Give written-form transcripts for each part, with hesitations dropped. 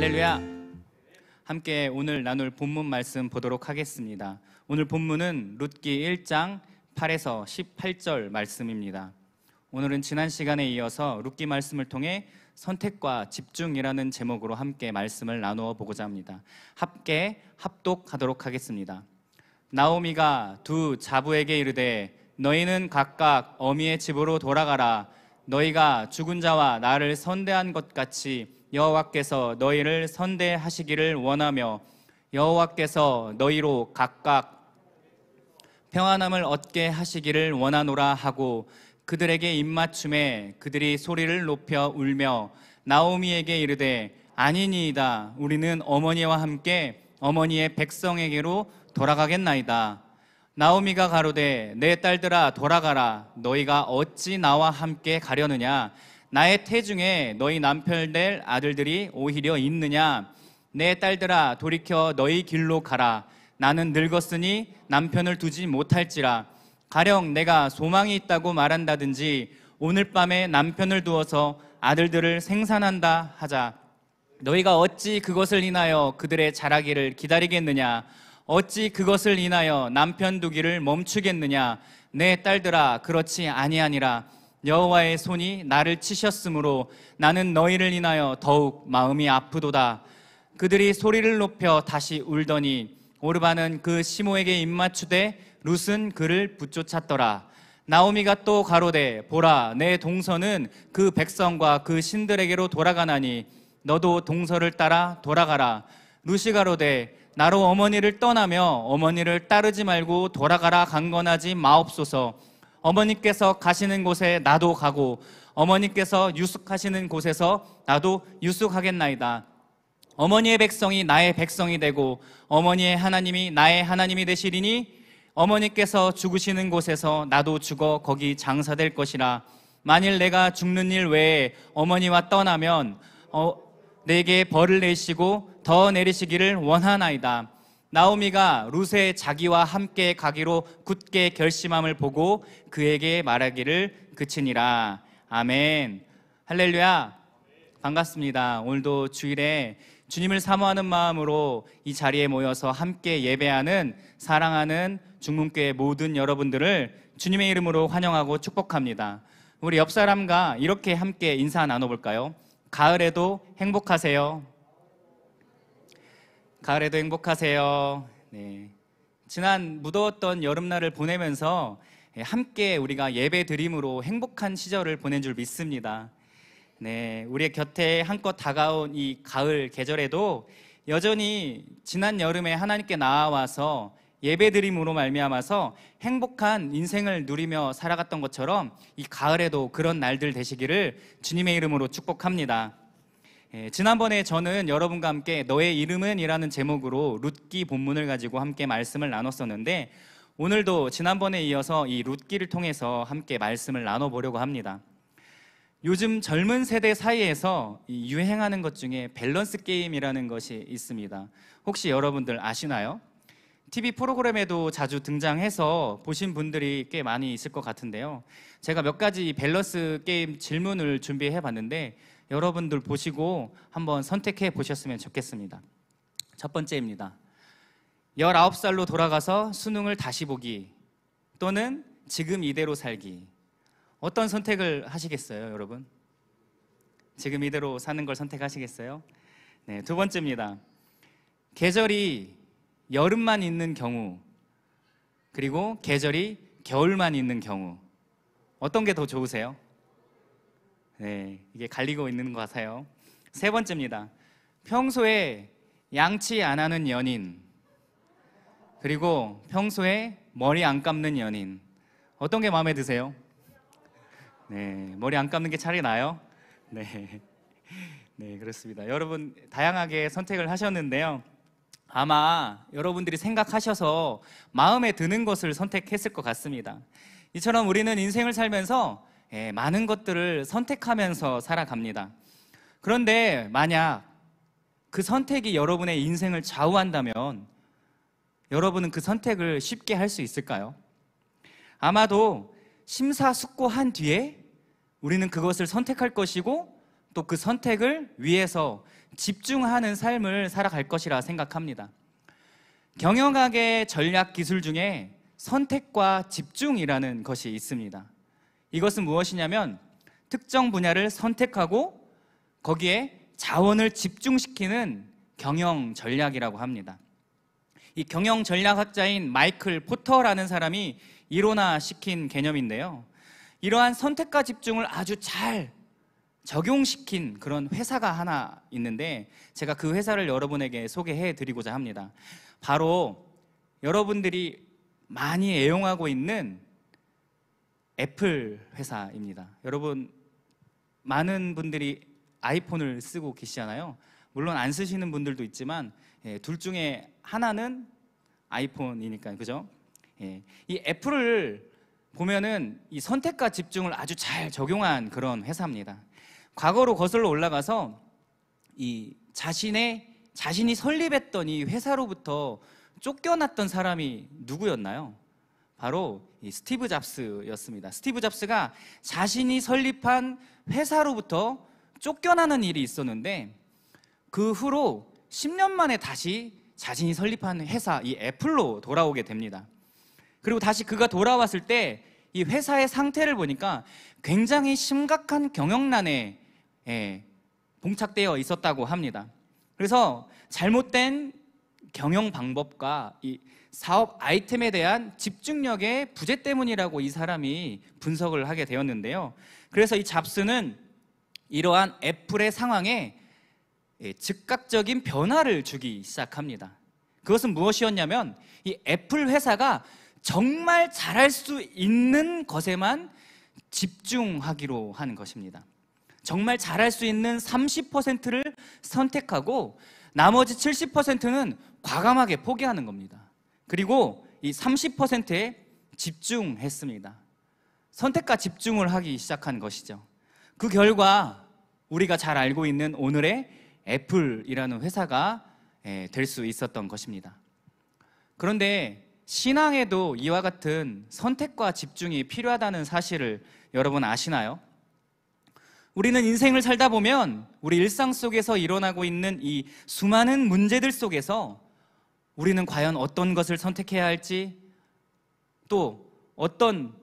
할렐루야. 함께 오늘 나눌 본문 말씀 보도록 하겠습니다. 오늘 본문은 룻기 1장 8에서 18절 말씀입니다. 오늘은 지난 시간에 이어서 룻기 말씀을 통해 선택과 집중이라는 제목으로 함께 말씀을 나누어 보고자 합니다. 함께 합독하도록 하겠습니다. 나오미가 두 자부에게 이르되 너희는 각각 어미의 집으로 돌아가라. 너희가 죽은 자와 나를 선대한 것 같이 여호와께서 너희를 선대하시기를 원하며 여호와께서 너희로 각각 평안함을 얻게 하시기를 원하노라 하고 그들에게 입맞춤에 그들이 소리를 높여 울며 나오미에게 이르되 아니니이다. 우리는 어머니와 함께 어머니의 백성에게로 돌아가겠나이다. 나오미가 가로되 내 딸들아 돌아가라. 너희가 어찌 나와 함께 가려느냐? 나의 태중에 너희 남편 될 아들들이 오히려 있느냐? 내 딸들아 돌이켜 너희 길로 가라. 나는 늙었으니 남편을 두지 못할지라. 가령 내가 소망이 있다고 말한다든지 오늘 밤에 남편을 두어서 아들들을 생산한다 하자. 너희가 어찌 그것을 인하여 그들의 자라기를 기다리겠느냐? 어찌 그것을 인하여 남편 두기를 멈추겠느냐? 내 딸들아 그렇지 아니하니라. 여호와의 손이 나를 치셨으므로 나는 너희를 인하여 더욱 마음이 아프도다. 그들이 소리를 높여 다시 울더니 오르바는 그 시모에게 입맞추되 룻은 그를 붙쫓았더라. 나오미가 또 가로되 보라 내 동서는 그 백성과 그 신들에게로 돌아가나니 너도 동서를 따라 돌아가라. 룻이 가로되 나로 어머니를 떠나며 어머니를 따르지 말고 돌아가라 강건하지 마옵소서. 어머니께서 가시는 곳에 나도 가고 어머니께서 유숙하시는 곳에서 나도 유숙하겠나이다. 어머니의 백성이 나의 백성이 되고 어머니의 하나님이 나의 하나님이 되시리니 어머니께서 죽으시는 곳에서 나도 죽어 거기 장사될 것이라. 만일 내가 죽는 일 외에 어머니와 떠나면 내게 벌을 내시고 더 내리시기를 원하나이다. 나오미가 룻의 자기와 함께 가기로 굳게 결심함을 보고 그에게 말하기를 그치니라. 아멘. 할렐루야. 반갑습니다. 오늘도 주일에 주님을 사모하는 마음으로 이 자리에 모여서 함께 예배하는 사랑하는 중문교회 모든 여러분들을 주님의 이름으로 환영하고 축복합니다. 우리 옆 사람과 이렇게 함께 인사 나눠볼까요? 가을에도 행복하세요. 가을에도 행복하세요. 네. 지난 무더웠던 여름날을 보내면서 함께 우리가 예배 드림으로 행복한 시절을 보낸 줄 믿습니다. 네, 우리의 곁에 한껏 다가온 이 가을 계절에도 여전히 지난 여름에 하나님께 나아와서 예배 드림으로 말미암아서 행복한 인생을 누리며 살아갔던 것처럼 이 가을에도 그런 날들 되시기를 주님의 이름으로 축복합니다. 지난번에 저는 여러분과 함께 너의 이름은 이라는 제목으로 룻기 본문을 가지고 함께 말씀을 나눴었는데 오늘도 지난번에 이어서 이 룻기를 통해서 함께 말씀을 나눠보려고 합니다. 요즘 젊은 세대 사이에서 유행하는 것 중에 밸런스 게임이라는 것이 있습니다. 혹시 여러분들 아시나요? TV 프로그램에도 자주 등장해서 보신 분들이 꽤 많이 있을 것 같은데요. 제가 몇 가지 밸런스 게임 질문을 준비해 봤는데 여러분들 보시고 한번 선택해 보셨으면 좋겠습니다. 첫 번째입니다. 19살로 돌아가서 수능을 다시 보기 또는 지금 이대로 살기. 어떤 선택을 하시겠어요, 여러분? 지금 이대로 사는 걸 선택하시겠어요? 네, 두 번째입니다. 계절이 여름만 있는 경우 그리고 계절이 겨울만 있는 경우 어떤 게 더 좋으세요? 네, 이게 갈리고 있는 것 같아요. 세 번째입니다. 평소에 양치 안 하는 연인 그리고 평소에 머리 안 감는 연인 어떤 게 마음에 드세요? 네, 머리 안 감는 게 차라리 나아요? 네, 네, 그렇습니다. 여러분 다양하게 선택을 하셨는데요. 아마 여러분들이 생각하셔서 마음에 드는 것을 선택했을 것 같습니다. 이처럼 우리는 인생을 살면서 많은 것들을 선택하면서 살아갑니다. 그런데 만약 그 선택이 여러분의 인생을 좌우한다면 여러분은 그 선택을 쉽게 할 수 있을까요? 아마도 심사숙고한 뒤에 우리는 그것을 선택할 것이고 또 그 선택을 위해서 집중하는 삶을 살아갈 것이라 생각합니다. 경영학의 전략 기술 중에 선택과 집중이라는 것이 있습니다. 이것은 무엇이냐면 특정 분야를 선택하고 거기에 자원을 집중시키는 경영 전략이라고 합니다. 이 경영 전략학자인 마이클 포터라는 사람이 일원화시킨 개념인데요. 이러한 선택과 집중을 아주 잘 적용시킨 그런 회사가 하나 있는데 제가 그 회사를 여러분에게 소개해 드리고자 합니다. 바로 여러분들이 많이 애용하고 있는 애플 회사입니다. 여러분, 많은 분들이 아이폰을 쓰고 계시잖아요. 물론 안 쓰시는 분들도 있지만 둘 중에 하나는 아이폰이니까요, 그죠? 이 애플을 보면은 이 선택과 집중을 아주 잘 적용한 그런 회사입니다. 과거로 거슬러 올라가서 이 자신이 설립했던 이 회사로부터 쫓겨났던 사람이 누구였나요? 바로 이 스티브 잡스였습니다. 스티브 잡스가 자신이 설립한 회사로부터 쫓겨나는 일이 있었는데 그 후로 10년 만에 다시 자신이 설립한 회사, 이 애플로 돌아오게 됩니다. 그리고 다시 그가 돌아왔을 때 이 회사의 상태를 보니까 굉장히 심각한 경영난에 봉착되어 있었다고 합니다. 그래서 잘못된 경영 방법과 이 사업 아이템에 대한 집중력의 부재 때문이라고 이 사람이 분석을 하게 되었는데요. 그래서 이 잡스는 이러한 애플의 상황에 즉각적인 변화를 주기 시작합니다. 그것은 무엇이었냐면 이 애플 회사가 정말 잘할 수 있는 것에만 집중하기로 하는 것입니다. 정말 잘할 수 있는 30%를 선택하고 나머지 70%는 과감하게 포기하는 겁니다. 그리고 이 30%에 집중했습니다. 선택과 집중을 하기 시작한 것이죠. 그 결과 우리가 잘 알고 있는 오늘의 애플이라는 회사가 될 수 있었던 것입니다. 그런데 신앙에도 이와 같은 선택과 집중이 필요하다는 사실을 여러분 아시나요? 우리는 인생을 살다 보면 우리 일상 속에서 일어나고 있는 이 수많은 문제들 속에서 우리는 과연 어떤 것을 선택해야 할지, 또 어떤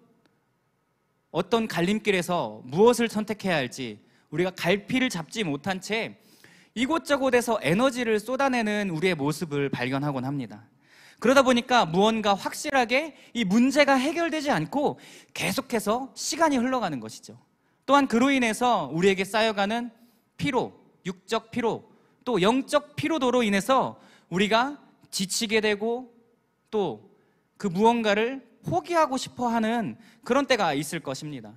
갈림길에서 무엇을 선택해야 할지 우리가 갈피를 잡지 못한 채 이곳저곳에서 에너지를 쏟아내는 우리의 모습을 발견하곤 합니다. 그러다 보니까 무언가 확실하게 이 문제가 해결되지 않고 계속해서 시간이 흘러가는 것이죠. 또한 그로 인해서 우리에게 쌓여가는 피로, 육적 피로, 또 영적 피로도로 인해서 우리가 지치게 되고 또 그 무언가를 포기하고 싶어 하는 그런 때가 있을 것입니다.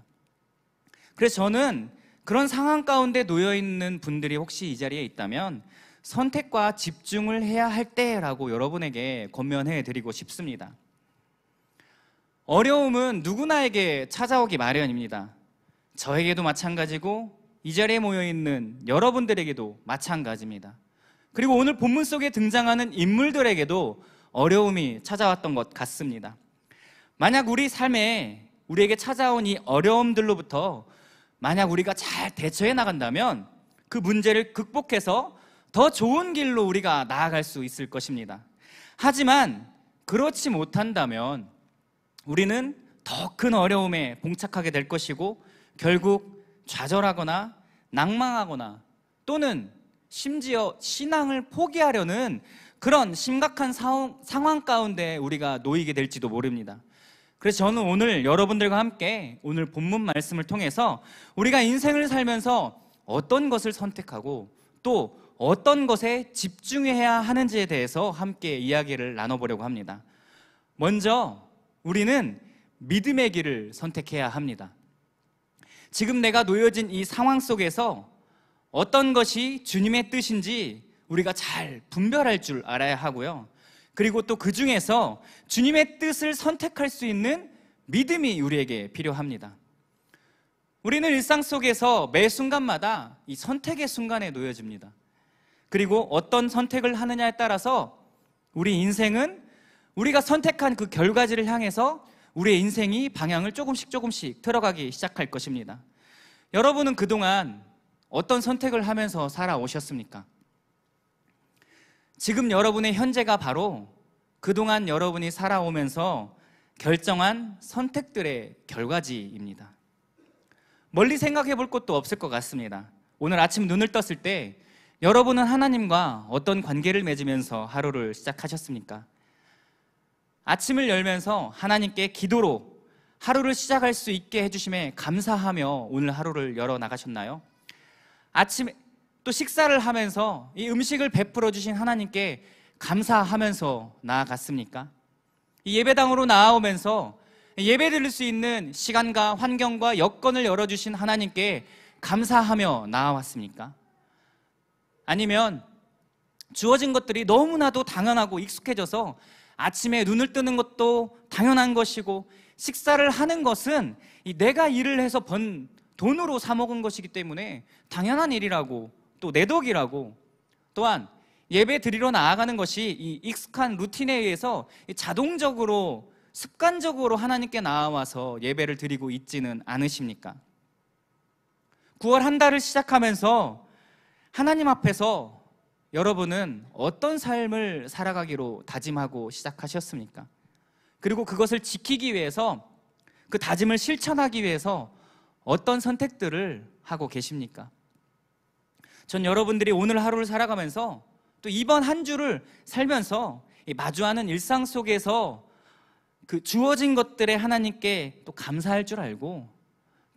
그래서 저는 그런 상황 가운데 놓여 있는 분들이 혹시 이 자리에 있다면 선택과 집중을 해야 할 때라고 여러분에게 권면해 드리고 싶습니다. 어려움은 누구나에게 찾아오기 마련입니다. 저에게도 마찬가지고 이 자리에 모여 있는 여러분들에게도 마찬가지입니다. 그리고 오늘 본문 속에 등장하는 인물들에게도 어려움이 찾아왔던 것 같습니다. 만약 우리 삶에 우리에게 찾아온 이 어려움들로부터 만약 우리가 잘 대처해 나간다면 그 문제를 극복해서 더 좋은 길로 우리가 나아갈 수 있을 것입니다. 하지만 그렇지 못한다면 우리는 더 큰 어려움에 봉착하게 될 것이고 결국 좌절하거나 낭망하거나 또는 심지어 신앙을 포기하려는 그런 심각한 상황 가운데 우리가 놓이게 될지도 모릅니다. 그래서 저는 오늘 여러분들과 함께 오늘 본문 말씀을 통해서 우리가 인생을 살면서 어떤 것을 선택하고 또 어떤 것에 집중해야 하는지에 대해서 함께 이야기를 나눠보려고 합니다. 먼저 우리는 믿음의 길을 선택해야 합니다. 지금 내가 놓여진 이 상황 속에서 어떤 것이 주님의 뜻인지 우리가 잘 분별할 줄 알아야 하고요. 그리고 또 그 중에서 주님의 뜻을 선택할 수 있는 믿음이 우리에게 필요합니다. 우리는 일상 속에서 매 순간마다 이 선택의 순간에 놓여집니다. 그리고 어떤 선택을 하느냐에 따라서 우리 인생은 우리가 선택한 그 결과지를 향해서 우리의 인생이 방향을 조금씩 들어가기 시작할 것입니다. 여러분은 그동안 어떤 선택을 하면서 살아오셨습니까? 지금 여러분의 현재가 바로 그동안 여러분이 살아오면서 결정한 선택들의 결과지입니다. 멀리 생각해 볼 것도 없을 것 같습니다. 오늘 아침 눈을 떴을 때 여러분은 하나님과 어떤 관계를 맺으면서 하루를 시작하셨습니까? 아침을 열면서 하나님께 기도로 하루를 시작할 수 있게 해주심에 감사하며 오늘 하루를 열어 나가셨나요? 아침에 또 식사를 하면서 이 음식을 베풀어 주신 하나님께 감사하면서 나아갔습니까? 이 예배당으로 나아오면서 예배 드릴 수 있는 시간과 환경과 여건을 열어주신 하나님께 감사하며 나아왔습니까? 아니면 주어진 것들이 너무나도 당연하고 익숙해져서 아침에 눈을 뜨는 것도 당연한 것이고 식사를 하는 것은 내가 일을 해서 번 돈으로 사 먹은 것이기 때문에 당연한 일이라고, 또 내 덕이라고, 또한 예배 드리러 나아가는 것이 이 익숙한 루틴에 의해서 자동적으로 습관적으로 하나님께 나와서 예배를 드리고 있지는 않으십니까? 9월 한 달을 시작하면서 하나님 앞에서 여러분은 어떤 삶을 살아가기로 다짐하고 시작하셨습니까? 그리고 그것을 지키기 위해서, 그 다짐을 실천하기 위해서 어떤 선택들을 하고 계십니까? 전 여러분들이 오늘 하루를 살아가면서 또 이번 한 주를 살면서 마주하는 일상 속에서 그 주어진 것들에 하나님께 또 감사할 줄 알고,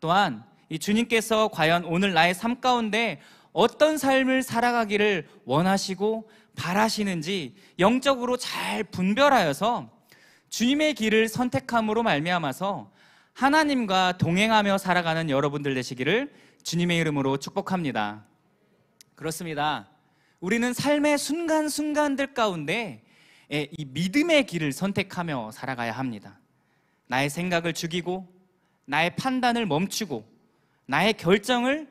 또한 이 주님께서 과연 오늘 나의 삶 가운데 어떤 삶을 살아가기를 원하시고 바라시는지 영적으로 잘 분별하여서 주님의 길을 선택함으로 말미암아서 하나님과 동행하며 살아가는 여러분들 되시기를 주님의 이름으로 축복합니다. 그렇습니다. 우리는 삶의 순간순간들 가운데 이 믿음의 길을 선택하며 살아가야 합니다. 나의 생각을 죽이고 나의 판단을 멈추고 나의 결정을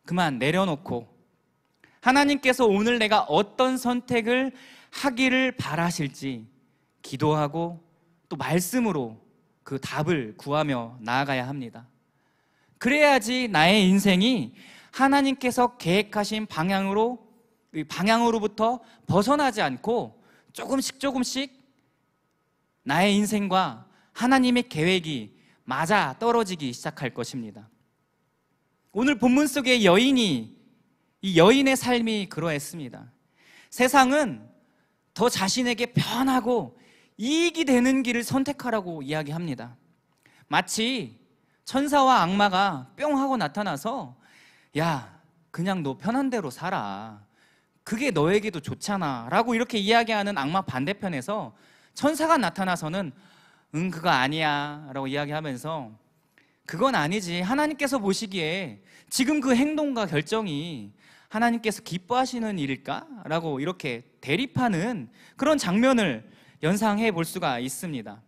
그만 내려놓고 하나님께서 오늘 내가 어떤 선택을 하기를 바라실지 기도하고 또 말씀으로 그 답을 구하며 나아가야 합니다. 그래야지 나의 인생이 하나님께서 계획하신 방향으로부터 벗어나지 않고 조금씩 나의 인생과 하나님의 계획이 맞아 떨어지기 시작할 것입니다. 오늘 본문 속의 이 여인의 삶이 그러했습니다. 세상은 더 자신에게 편하고 이익이 되는 길을 선택하라고 이야기합니다. 마치 천사와 악마가 뿅 하고 나타나서 야, 그냥 너 편한 대로 살아, 그게 너에게도 좋잖아 라고 이렇게 이야기하는 악마 반대편에서 천사가 나타나서는 그거 아니야 라고 이야기하면서 그건 아니지, 하나님께서 보시기에 지금 그 행동과 결정이 하나님께서 기뻐하시는 일일까? 라고 이렇게 대립하는 그런 장면을 연상해 볼 수가 있습니다.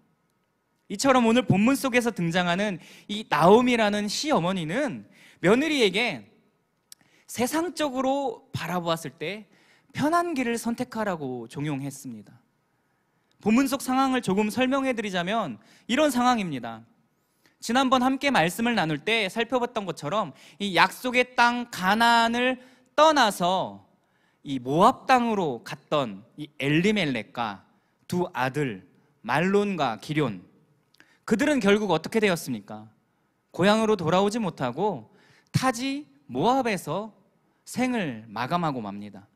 이처럼 오늘 본문 속에서 등장하는 이 나오미라는 시어머니는 며느리에게 세상적으로 바라보았을 때 편한 길을 선택하라고 종용했습니다. 본문 속 상황을 조금 설명해 드리자면 이런 상황입니다. 지난번 함께 말씀을 나눌 때 살펴봤던 것처럼 이 약속의 땅 가나안을 떠나서 이 모압 땅으로 갔던 이 엘리멜렉과 두 아들 말론과 기럨, 그들은 결국 어떻게 되었습니까? 고향으로 돌아오지 못하고 타지 모압에서 생을 마감하고 맙니다.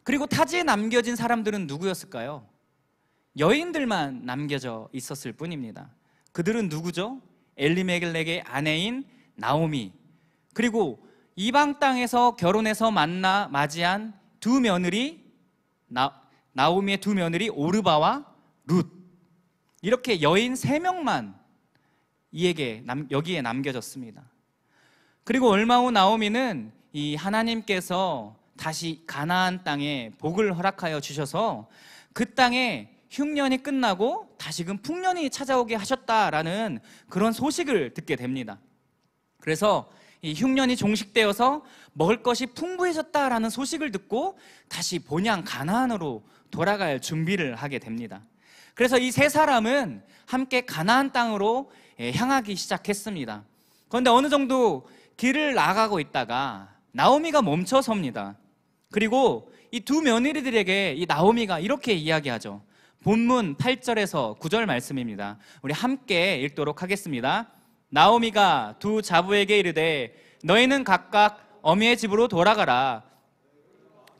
그리고 타지에 남겨진 사람들은 누구였을까요? 여인들만 남겨져 있었을 뿐입니다. 그들은 누구죠? 엘리멜렉의 아내인 나오미, 그리고 이방 땅에서 결혼해서 맞이한 두 며느리, 나오미의 두 며느리 오르바와 룻, 이렇게 여인 3명만 여기에 남겨졌습니다. 그리고 얼마 후 나오미는 이 하나님께서 다시 가나안 땅에 복을 허락하여 주셔서 그 땅에 흉년이 끝나고 다시금 풍년이 찾아오게 하셨다라는 그런 소식을 듣게 됩니다. 그래서 이 흉년이 종식되어서 먹을 것이 풍부해졌다라는 소식을 듣고 다시 본향 가나안으로 돌아갈 준비를 하게 됩니다. 그래서 이 세 사람은 함께 가나안 땅으로 향하기 시작했습니다. 그런데 어느 정도 길을 나가고 있다가 나오미가 멈춰 섭니다. 그리고 이 두 며느리들에게 이 나오미가 이렇게 이야기하죠. 본문 8절에서 9절 말씀입니다. 우리 함께 읽도록 하겠습니다. 나오미가 두 자부에게 이르되 너희는 각각 어미의 집으로 돌아가라.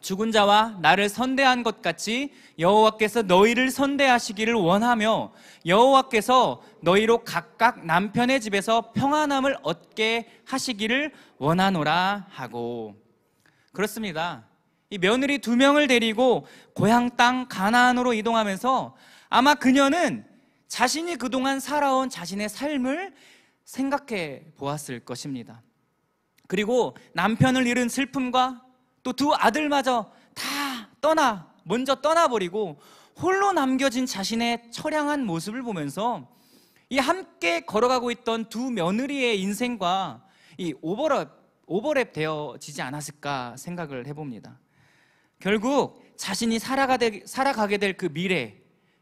죽은 자와 나를 선대한 것 같이 여호와께서 너희를 선대하시기를 원하며 여호와께서 너희로 각각 남편의 집에서 평안함을 얻게 하시기를 원하노라 하고. 그렇습니다. 이 며느리 두 명을 데리고 고향 땅 가나안으로 이동하면서 아마 그녀는 자신이 그동안 살아온 자신의 삶을 생각해 보았을 것입니다. 그리고 남편을 잃은 슬픔과 또 두 아들마저 다 먼저 떠나버리고 홀로 남겨진 자신의 처량한 모습을 보면서 이 함께 걸어가고 있던 두 며느리의 인생과 이 오버랩 되어지지 않았을까 생각을 해봅니다. 결국 자신이 살아가게 될 그 미래,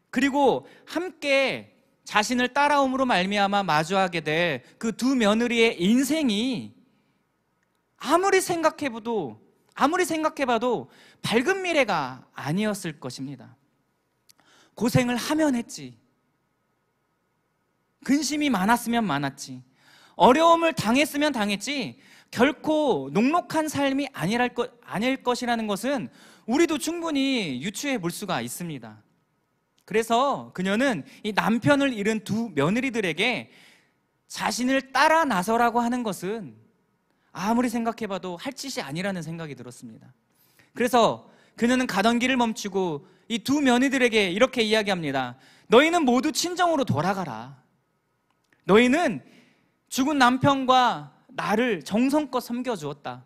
그리고 함께 자신을 따라옴으로 말미암아 마주하게 될 그 두 며느리의 인생이 아무리 생각해봐도 밝은 미래가 아니었을 것입니다. 고생을 하면 했지, 근심이 많았으면 많았지, 어려움을 당했으면 당했지 결코 녹록한 삶이 아닐 것이라는 것은 우리도 충분히 유추해 볼 수가 있습니다. 그래서 그녀는 이 남편을 잃은 두 며느리들에게 자신을 따라 나서라고 하는 것은 아무리 생각해봐도 할 짓이 아니라는 생각이 들었습니다. 그래서 그녀는 가던 길을 멈추고 이 두 며느리들에게 이렇게 이야기합니다. 너희는 모두 친정으로 돌아가라. 너희는 죽은 남편과 나를 정성껏 섬겨주었다.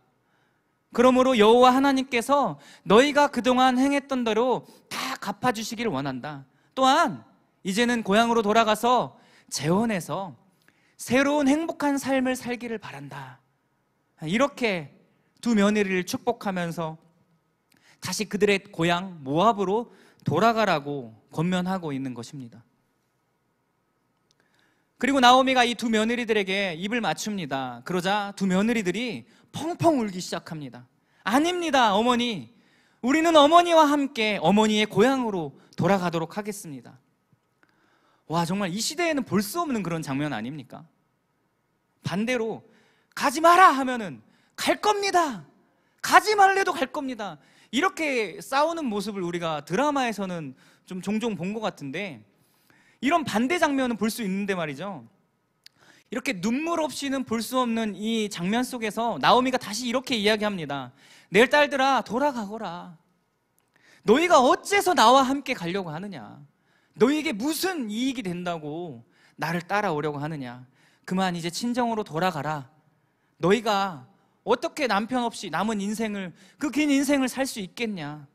그러므로 여호와 하나님께서 너희가 그동안 행했던 대로 다 갚아주시기를 원한다. 또한 이제는 고향으로 돌아가서 재혼해서 새로운 행복한 삶을 살기를 바란다. 이렇게 두 며느리를 축복하면서 다시 그들의 고향 모압으로 돌아가라고 권면하고 있는 것입니다. 그리고 나오미가 이 두 며느리들에게 입을 맞춥니다. 그러자 두 며느리들이 펑펑 울기 시작합니다. 아닙니다, 어머니. 우리는 어머니와 함께 어머니의 고향으로 돌아가도록 하겠습니다. 와, 정말 이 시대에는 볼 수 없는 그런 장면 아닙니까? 반대로 가지 마라 하면은 갈 겁니다. 가지 말래도 갈 겁니다. 이렇게 싸우는 모습을 우리가 드라마에서는 좀 종종 본 것 같은데, 이런 반대 장면은 볼 수 있는데 말이죠, 이렇게 눈물 없이는 볼 수 없는 이 장면 속에서 나오미가 다시 이렇게 이야기합니다. 내 딸들아, 돌아가거라. 너희가 어째서 나와 함께 가려고 하느냐? 너희에게 무슨 이익이 된다고 나를 따라오려고 하느냐? 그만 이제 친정으로 돌아가라. 너희가 어떻게 남편 없이 남은 인생을, 그 긴 인생을 살 수 있겠냐?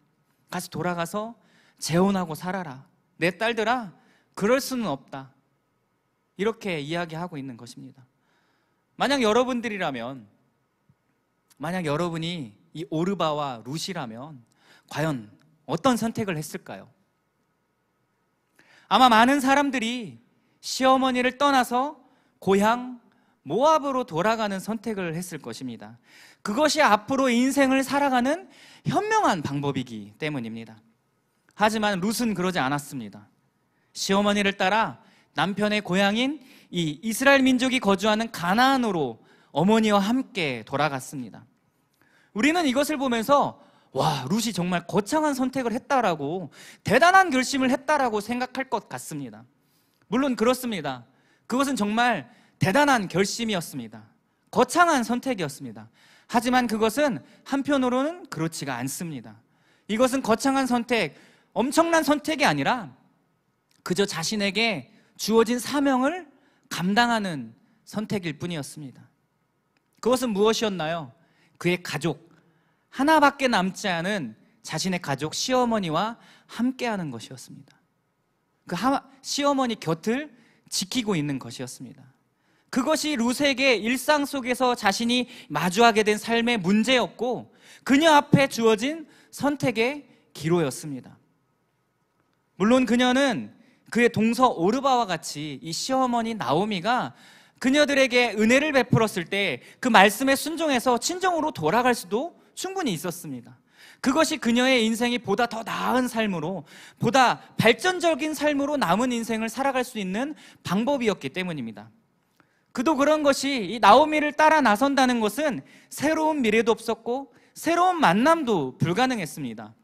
다시 돌아가서 재혼하고 살아라. 내 딸들아, 그럴 수는 없다. 이렇게 이야기하고 있는 것입니다. 만약 여러분이 이 오르바와 룻이라면 과연 어떤 선택을 했을까요? 아마 많은 사람들이 시어머니를 떠나서 고향 모압으로 돌아가는 선택을 했을 것입니다. 그것이 앞으로 인생을 살아가는 현명한 방법이기 때문입니다. 하지만 룻은 그러지 않았습니다. 시어머니를 따라 남편의 고향인 이 이스라엘 민족이 거주하는 가나안으로 어머니와 함께 돌아갔습니다. 우리는 이것을 보면서 와, 룻이 정말 거창한 선택을 했다라고, 대단한 결심을 했다라고 생각할 것 같습니다. 물론 그렇습니다. 그것은 정말 대단한 결심이었습니다. 거창한 선택이었습니다. 하지만 그것은 한편으로는 그렇지가 않습니다. 이것은 거창한 선택, 엄청난 선택이 아니라 그저 자신에게 주어진 사명을 감당하는 선택일 뿐이었습니다. 그것은 무엇이었나요? 그의 가족, 하나밖에 남지 않은 자신의 가족 시어머니와 함께하는 것이었습니다. 그 시어머니 곁을 지키고 있는 것이었습니다. 그것이 룻에게 일상 속에서 자신이 마주하게 된 삶의 문제였고, 그녀 앞에 주어진 선택의 기로였습니다. 물론 그녀는 그의 동서 오르바와 같이 이 시어머니 나오미가 그녀들에게 은혜를 베풀었을 때 그 말씀에 순종해서 친정으로 돌아갈 수도 충분히 있었습니다. 그것이 그녀의 인생이 보다 더 나은 삶으로, 보다 발전적인 삶으로 남은 인생을 살아갈 수 있는 방법이었기 때문입니다. 그도 그런 것이 이 나오미를 따라 나선다는 것은 새로운 미래도 없었고 새로운 만남도 불가능했습니다.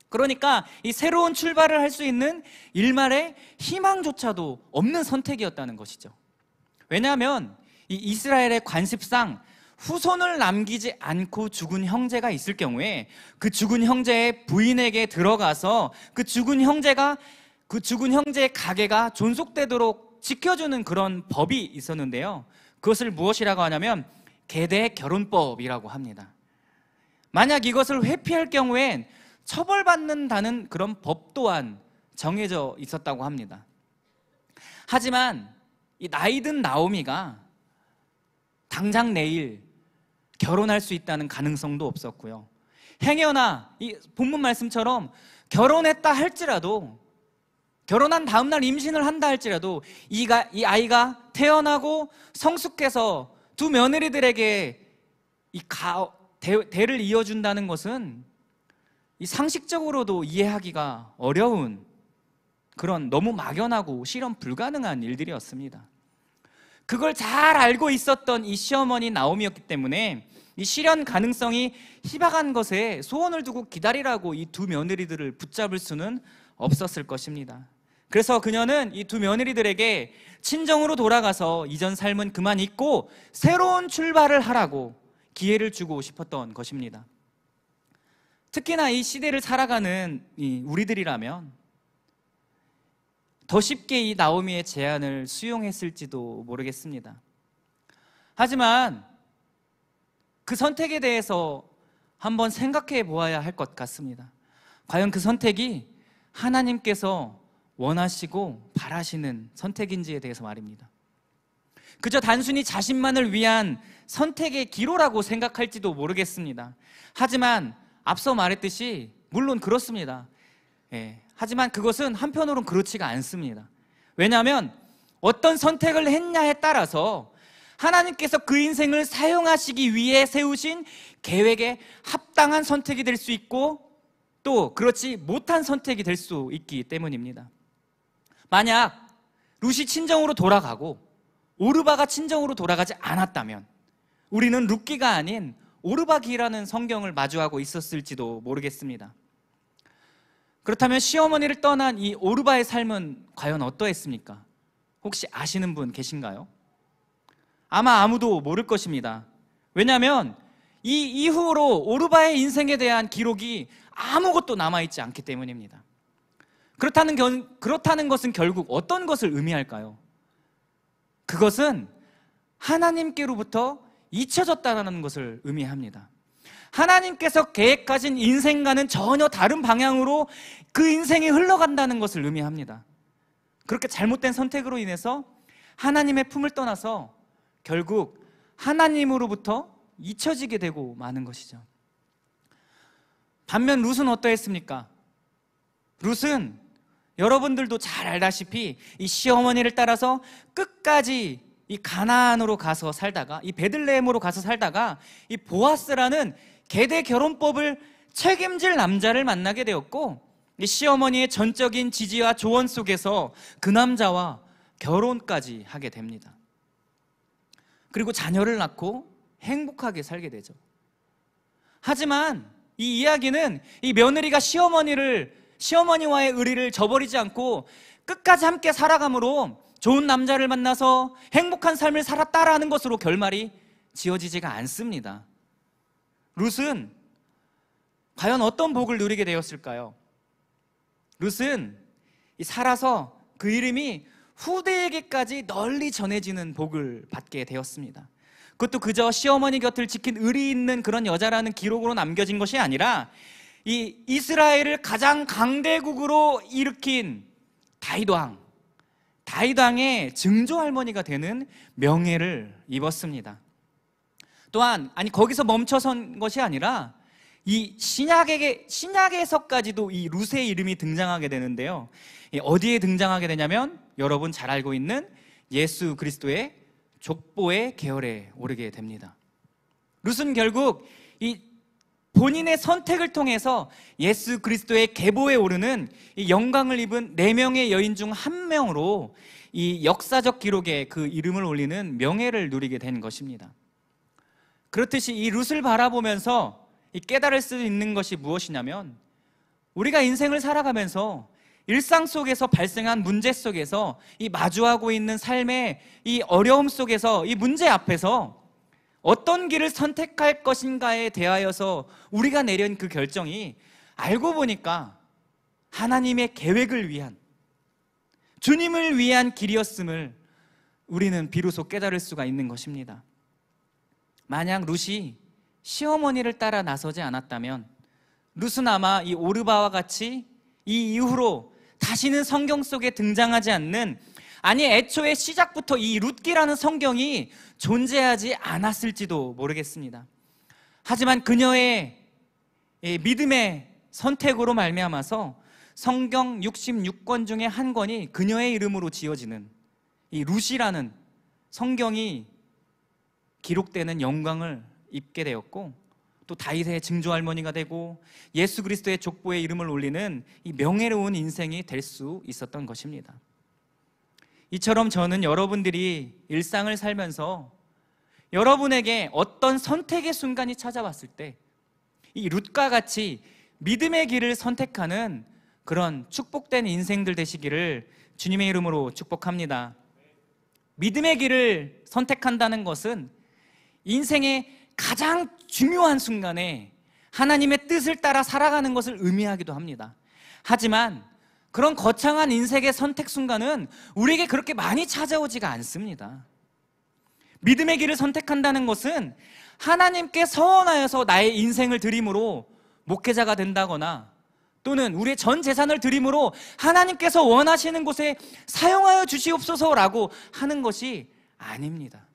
그러니까 이 새로운 출발을 할 수 있는 일말의 희망조차도 없는 선택이었다는 것이죠. 왜냐하면 이 이스라엘의 관습상 후손을 남기지 않고 죽은 형제가 있을 경우에 그 죽은 형제의 부인에게 들어가서 그 죽은 형제의 가게가 존속되도록 지켜주는 그런 법이 있었는데요, 그것을 무엇이라고 하냐면 계대 결혼법이라고 합니다. 만약 이것을 회피할 경우엔 처벌받는다는 그런 법 또한 정해져 있었다고 합니다. 하지만 이 나이든 나오미가 당장 내일 결혼할 수 있다는 가능성도 없었고요, 행여나 이 본문 말씀처럼 결혼했다 할지라도, 결혼한 다음날 임신을 한다 할지라도 이 아이가 태어나고 성숙해서 두 며느리들에게 대를 이어준다는 것은 이 상식적으로도 이해하기가 어려운 그런 너무 막연하고 실현 불가능한 일들이었습니다. 그걸 잘 알고 있었던 이 시어머니 나오미였기 때문에 이 실현 가능성이 희박한 것에 소원을 두고 기다리라고 이 두 며느리들을 붙잡을 수는 없었을 것입니다. 그래서 그녀는 이 두 며느리들에게 친정으로 돌아가서 이전 삶은 그만 잊고 새로운 출발을 하라고 기회를 주고 싶었던 것입니다. 특히나 이 시대를 살아가는 우리들이라면 더 쉽게 이 나오미의 제안을 수용했을지도 모르겠습니다. 하지만 그 선택에 대해서 한번 생각해 보아야 할 것 같습니다. 과연 그 선택이 하나님께서 원하시고 바라시는 선택인지에 대해서 말입니다. 그저 단순히 자신만을 위한 선택의 기로라고 생각할지도 모르겠습니다. 하지만 앞서 말했듯이 물론 그렇습니다. 하지만 그것은 한편으로는 그렇지가 않습니다. 왜냐하면 어떤 선택을 했냐에 따라서 하나님께서 그 인생을 사용하시기 위해 세우신 계획에 합당한 선택이 될 수 있고 또 그렇지 못한 선택이 될 수 있기 때문입니다. 만약 룻이 친정으로 돌아가고 오르바가 친정으로 돌아가지 않았다면 우리는 룻기가 아닌 오르바기라는 성경을 마주하고 있었을지도 모르겠습니다. 그렇다면 시어머니를 떠난 이 오르바의 삶은 과연 어떠했습니까? 혹시 아시는 분 계신가요? 아마 아무도 모를 것입니다. 왜냐하면 이 이후로 오르바의 인생에 대한 기록이 아무것도 남아있지 않기 때문입니다. 그렇다는 것은 결국 어떤 것을 의미할까요? 그것은 하나님께로부터 잊혀졌다는 것을 의미합니다. 하나님께서 계획하신 인생과는 전혀 다른 방향으로 그 인생이 흘러간다는 것을 의미합니다. 그렇게 잘못된 선택으로 인해서 하나님의 품을 떠나서 결국 하나님으로부터 잊혀지게 되고 마는 것이죠. 반면 룻은 어떠했습니까? 룻은 여러분들도 잘 알다시피 이 시어머니를 따라서 끝까지 이 가나안으로 가서 살다가 이 베들레헴으로 가서 살다가 이 보아스라는 계대 결혼법을 책임질 남자를 만나게 되었고 이 시어머니의 전적인 지지와 조언 속에서 그 남자와 결혼까지 하게 됩니다. 그리고 자녀를 낳고 행복하게 살게 되죠. 하지만 이 이야기는 이 며느리가 시어머니와의 의리를 저버리지 않고 끝까지 함께 살아감으로 좋은 남자를 만나서 행복한 삶을 살았다라는 것으로 결말이 지어지지가 않습니다. 룻은 과연 어떤 복을 누리게 되었을까요? 룻은 살아서 그 이름이 후대에게까지 널리 전해지는 복을 받게 되었습니다. 그것도 그저 시어머니 곁을 지킨 의리 있는 그런 여자라는 기록으로 남겨진 것이 아니라 이 이스라엘을 가장 강대국으로 일으킨 다윗왕의 증조할머니가 되는 명예를 입었습니다. 또한 거기서 멈춰선 것이 아니라 이 신약에서까지도 이 룻의 이름이 등장하게 되는데요, 어디에 등장하게 되냐면 여러분 잘 알고 있는 예수 그리스도의 족보의 계열에 오르게 됩니다. 룻은 결국 이 본인의 선택을 통해서 예수 그리스도의 계보에 오르는 이 영광을 입은 4명의 여인 중 한 명으로 이 역사적 기록에 그 이름을 올리는 명예를 누리게 된 것입니다. 그렇듯이 이 룻을 바라보면서 깨달을 수 있는 것이 무엇이냐면, 우리가 인생을 살아가면서 일상 속에서 발생한 문제 속에서 이 마주하고 있는 삶의 이 어려움 속에서 이 문제 앞에서 어떤 길을 선택할 것인가에 대하여서 우리가 내린 그 결정이 알고 보니까 하나님의 계획을 위한, 주님을 위한 길이었음을 우리는 비로소 깨달을 수가 있는 것입니다. 만약 룻이 시어머니를 따라 나서지 않았다면 룻은 아마 이 오르바와 같이 이 이후로 다시는 성경 속에 등장하지 않는, 아니 애초에 시작부터 이 룻기라는 성경이 존재하지 않았을지도 모르겠습니다. 하지만 그녀의 믿음의 선택으로 말미암아서 성경 66권 중에 한 권이 그녀의 이름으로 지어지는 이 룻이라는 성경이 기록되는 영광을 입게 되었고, 또 다윗의 증조할머니가 되고 예수 그리스도의 족보에 이름을 올리는 이 명예로운 인생이 될 수 있었던 것입니다. 이처럼 저는 여러분들이 일상을 살면서 여러분에게 어떤 선택의 순간이 찾아왔을 때 이 룻과 같이 믿음의 길을 선택하는 그런 축복된 인생들 되시기를 주님의 이름으로 축복합니다. 믿음의 길을 선택한다는 것은 인생의 가장 중요한 순간에 하나님의 뜻을 따라 살아가는 것을 의미하기도 합니다. 하지만 그런 거창한 인생의 선택 순간은 우리에게 그렇게 많이 찾아오지가 않습니다. 믿음의 길을 선택한다는 것은 하나님께 서원하여서 나의 인생을 드림으로 목회자가 된다거나, 또는 우리의 전 재산을 드림으로 하나님께서 원하시는 곳에 사용하여 주시옵소서라고 하는 것이 아닙니다.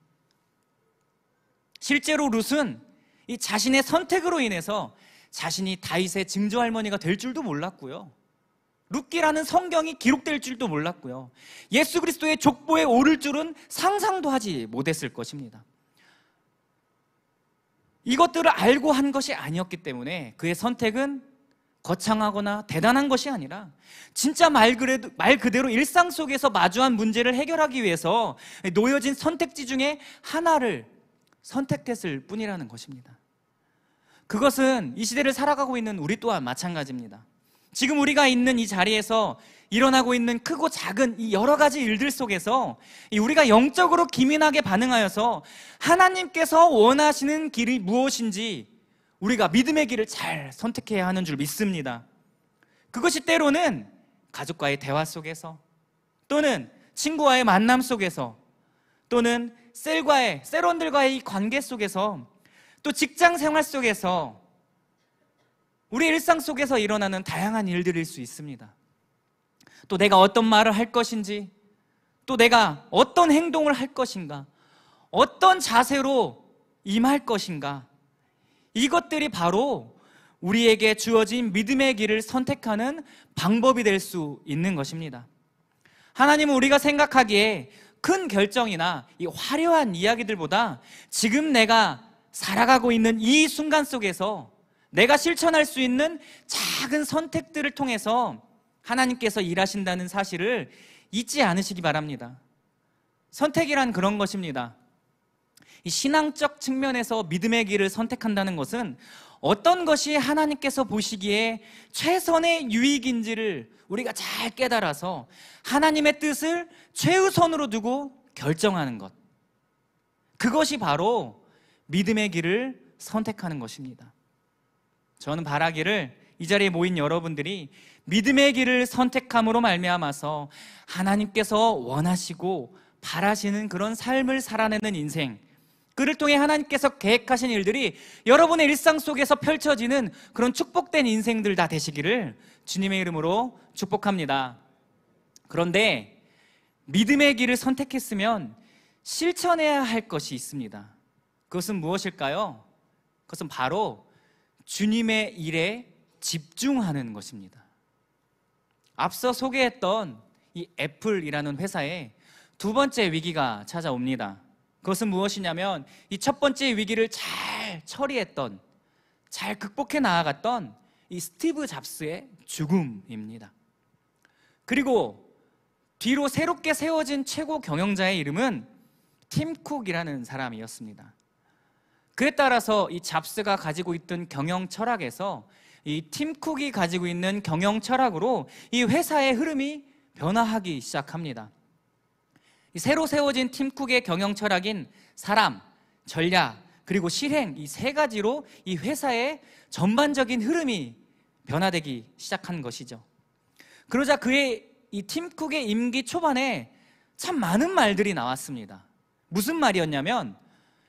실제로 룻은 이 자신의 선택으로 인해서 자신이 다윗의 증조할머니가 될 줄도 몰랐고요, 룻기라는 성경이 기록될 줄도 몰랐고요, 예수 그리스도의 족보에 오를 줄은 상상도 하지 못했을 것입니다. 이것들을 알고 한 것이 아니었기 때문에 그의 선택은 거창하거나 대단한 것이 아니라 진짜 말 그대로 일상 속에서 마주한 문제를 해결하기 위해서 놓여진 선택지 중에 하나를 선택했을 뿐이라는 것입니다. 그것은 이 시대를 살아가고 있는 우리 또한 마찬가지입니다. 지금 우리가 있는 이 자리에서 일어나고 있는 크고 작은 이 여러 가지 일들 속에서 우리가 영적으로 기민하게 반응하여서 하나님께서 원하시는 길이 무엇인지 우리가 믿음의 길을 잘 선택해야 하는 줄 믿습니다. 그것이 때로는 가족과의 대화 속에서, 또는 친구와의 만남 속에서, 또는 셀원들과의 이 관계 속에서, 또 직장 생활 속에서, 우리 일상 속에서 일어나는 다양한 일들일 수 있습니다. 또 내가 어떤 말을 할 것인지, 또 내가 어떤 행동을 할 것인가, 어떤 자세로 임할 것인가, 이것들이 바로 우리에게 주어진 믿음의 길을 선택하는 방법이 될 수 있는 것입니다. 하나님은 우리가 생각하기에 큰 결정이나 이 화려한 이야기들보다 지금 내가 살아가고 있는 이 순간 속에서 내가 실천할 수 있는 작은 선택들을 통해서 하나님께서 일하신다는 사실을 잊지 않으시기 바랍니다. 선택이란 그런 것입니다. 이 신앙적 측면에서 믿음의 길을 선택한다는 것은 어떤 것이 하나님께서 보시기에 최선의 유익인지를 우리가 잘 깨달아서 하나님의 뜻을 최우선으로 두고 결정하는 것, 그것이 바로 믿음의 길을 선택하는 것입니다. 저는 바라기를 이 자리에 모인 여러분들이 믿음의 길을 선택함으로 말미암아서 하나님께서 원하시고 바라시는 그런 삶을 살아내는 인생, 그를 통해 하나님께서 계획하신 일들이 여러분의 일상 속에서 펼쳐지는 그런 축복된 인생들 다 되시기를 주님의 이름으로 축복합니다. 그런데 믿음의 길을 선택했으면 실천해야 할 것이 있습니다. 그것은 무엇일까요? 그것은 바로 주님의 일에 집중하는 것입니다. 앞서 소개했던 이 애플이라는 회사에 두 번째 위기가 찾아옵니다. 그것은 무엇이냐면 이 첫 번째 위기를 잘 처리했던, 잘 극복해 나아갔던 이 스티브 잡스의 죽음입니다. 그리고 뒤로 새롭게 세워진 최고 경영자의 이름은 팀 쿡이라는 사람이었습니다. 그에 따라서 이 잡스가 가지고 있던 경영 철학에서 이 팀 쿡이 가지고 있는 경영 철학으로 이 회사의 흐름이 변화하기 시작합니다. 이 새로 세워진 팀 쿡의 경영 철학인 사람, 전략, 그리고 실행, 이 세 가지로 이 회사의 전반적인 흐름이 변화되기 시작한 것이죠. 그러자 그의 이 팀 쿡의 임기 초반에 참 많은 말들이 나왔습니다. 무슨 말이었냐면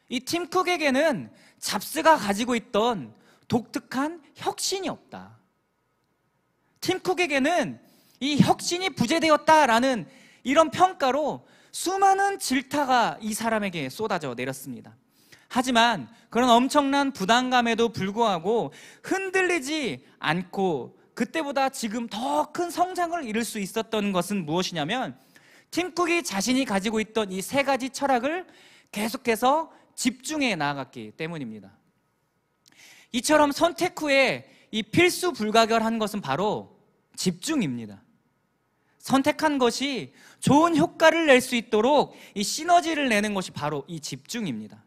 이 팀 쿡에게는 잡스가 가지고 있던 독특한 혁신이 없다. 팀 쿡에게는 이 혁신이 부재되었다라는 이런 평가로 수많은 질타가 이 사람에게 쏟아져 내렸습니다. 하지만 그런 엄청난 부담감에도 불구하고 흔들리지 않고 그때보다 지금 더 큰 성장을 이룰 수 있었던 것은 무엇이냐면 팀 쿡이 자신이 가지고 있던 이 세 가지 철학을 계속해서 집중해 나아갔기 때문입니다. 이처럼 선택 후에 이 필수 불가결한 것은 바로 집중입니다. 선택한 것이 좋은 효과를 낼 수 있도록 이 시너지를 내는 것이 바로 이 집중입니다.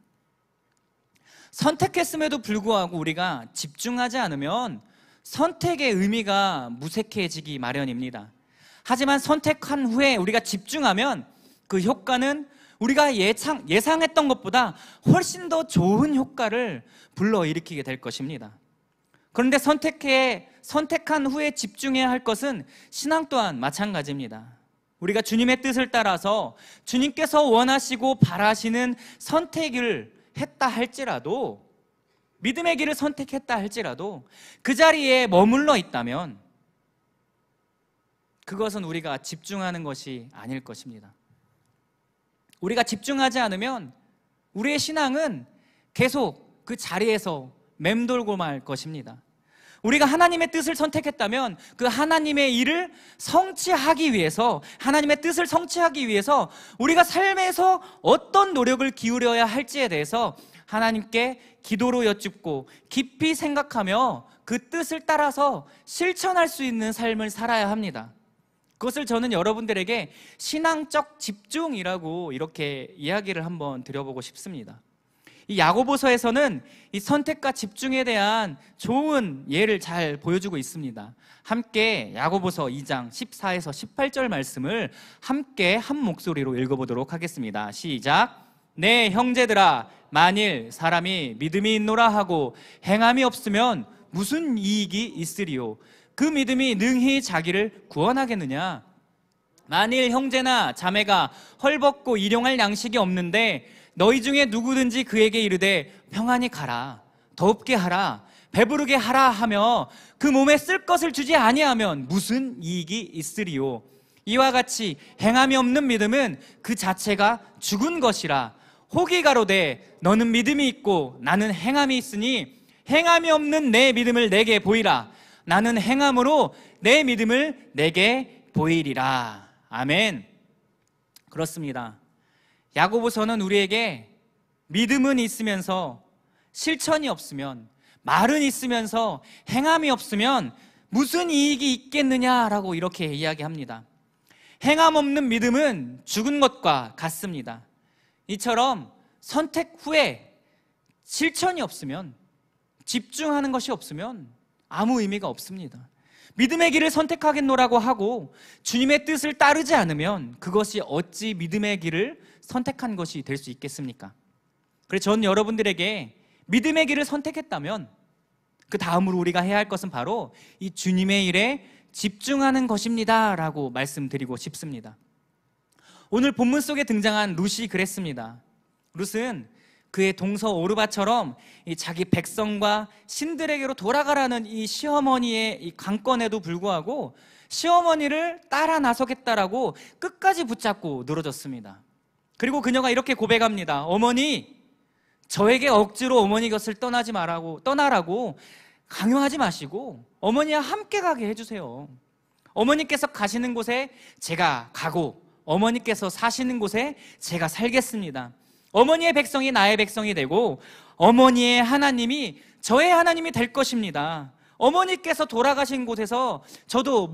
선택했음에도 불구하고 우리가 집중하지 않으면 선택의 의미가 무색해지기 마련입니다. 하지만 선택한 후에 우리가 집중하면 그 효과는 우리가 예상했던 것보다 훨씬 더 좋은 효과를 불러일으키게 될 것입니다. 그런데 선택한 후에 집중해야 할 것은 신앙 또한 마찬가지입니다. 우리가 주님의 뜻을 따라서 주님께서 원하시고 바라시는 선택을 했다 할지라도, 믿음의 길을 선택했다 할지라도 그 자리에 머물러 있다면 그것은 우리가 집중하는 것이 아닐 것입니다. 우리가 집중하지 않으면 우리의 신앙은 계속 그 자리에서 맴돌고 말 것입니다. 우리가 하나님의 뜻을 선택했다면 그 하나님의 일을 성취하기 위해서, 하나님의 뜻을 성취하기 위해서 우리가 삶에서 어떤 노력을 기울여야 할지에 대해서 하나님께 기도로 여쭙고 깊이 생각하며 그 뜻을 따라서 실천할 수 있는 삶을 살아야 합니다. 그것을 저는 여러분들에게 신앙적 집중이라고 이렇게 이야기를 한번 드려보고 싶습니다. 이 야고보서에서는 이 선택과 집중에 대한 좋은 예를 잘 보여주고 있습니다. 함께 야고보서 2장 14에서 18절 말씀을 함께 한 목소리로 읽어보도록 하겠습니다. 시작. 네, 형제들아, 만일 사람이 믿음이 있노라 하고 행함이 없으면 무슨 이익이 있으리요? 그 믿음이 능히 자기를 구원하겠느냐? 만일 형제나 자매가 헐벗고 일용할 양식이 없는데 너희 중에 누구든지 그에게 이르되 평안히 가라, 덥게 하라, 배부르게 하라 하며 그 몸에 쓸 것을 주지 아니하면 무슨 이익이 있으리요? 이와 같이 행함이 없는 믿음은 그 자체가 죽은 것이라. 혹이 가로되 너는 믿음이 있고 나는 행함이 있으니 행함이 없는 내 믿음을 내게 보이라. 나는 행함으로 내 믿음을 내게 보이리라. 아멘. 그렇습니다. 야고보서는 우리에게 믿음은 있으면서 실천이 없으면, 말은 있으면서 행함이 없으면 무슨 이익이 있겠느냐라고 이렇게 이야기합니다. 행함 없는 믿음은 죽은 것과 같습니다. 이처럼 선택 후에 실천이 없으면, 집중하는 것이 없으면 아무 의미가 없습니다. 믿음의 길을 선택하겠노라고 하고 주님의 뜻을 따르지 않으면 그것이 어찌 믿음의 길을 선택한 것이 될 수 있겠습니까? 그래서 저는 여러분들에게 믿음의 길을 선택했다면 그 다음으로 우리가 해야 할 것은 바로 이 주님의 일에 집중하는 것입니다 라고 말씀드리고 싶습니다. 오늘 본문 속에 등장한 룻이 그랬습니다. 룻은 그의 동서 오르바처럼 이 자기 백성과 신들에게로 돌아가라는 이 시어머니의 이 강권에도 불구하고 시어머니를 따라 나서겠다라고 끝까지 붙잡고 늘어졌습니다. 그리고 그녀가 이렇게 고백합니다. 어머니, 저에게 억지로 어머니 곁을 떠나라고 강요하지 마시고 어머니와 함께 가게 해주세요. 어머니께서 가시는 곳에 제가 가고 어머니께서 사시는 곳에 제가 살겠습니다. 어머니의 백성이 나의 백성이 되고 어머니의 하나님이 저의 하나님이 될 것입니다. 어머니께서 돌아가신 곳에서 저도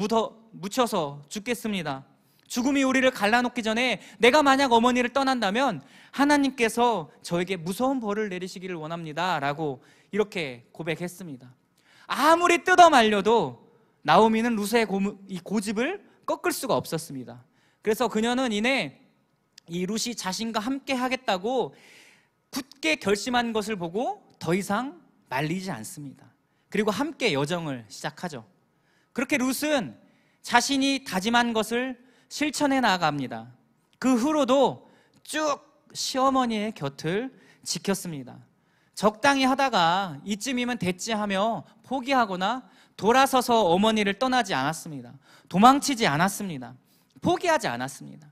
묻혀서 죽겠습니다. 죽음이 우리를 갈라놓기 전에 내가 만약 어머니를 떠난다면 하나님께서 저에게 무서운 벌을 내리시기를 원합니다 라고 이렇게 고백했습니다. 아무리 뜯어 말려도 나오미는 룻의 이 고집을 꺾을 수가 없었습니다. 그래서 그녀는 이내 이 룻이 자신과 함께 하겠다고 굳게 결심한 것을 보고 더 이상 말리지 않습니다. 그리고 함께 여정을 시작하죠. 그렇게 룻은 자신이 다짐한 것을 실천해 나아갑니다. 그 후로도 쭉 시어머니의 곁을 지켰습니다. 적당히 하다가 이쯤이면 됐지 하며 포기하거나 돌아서서 어머니를 떠나지 않았습니다. 도망치지 않았습니다. 포기하지 않았습니다.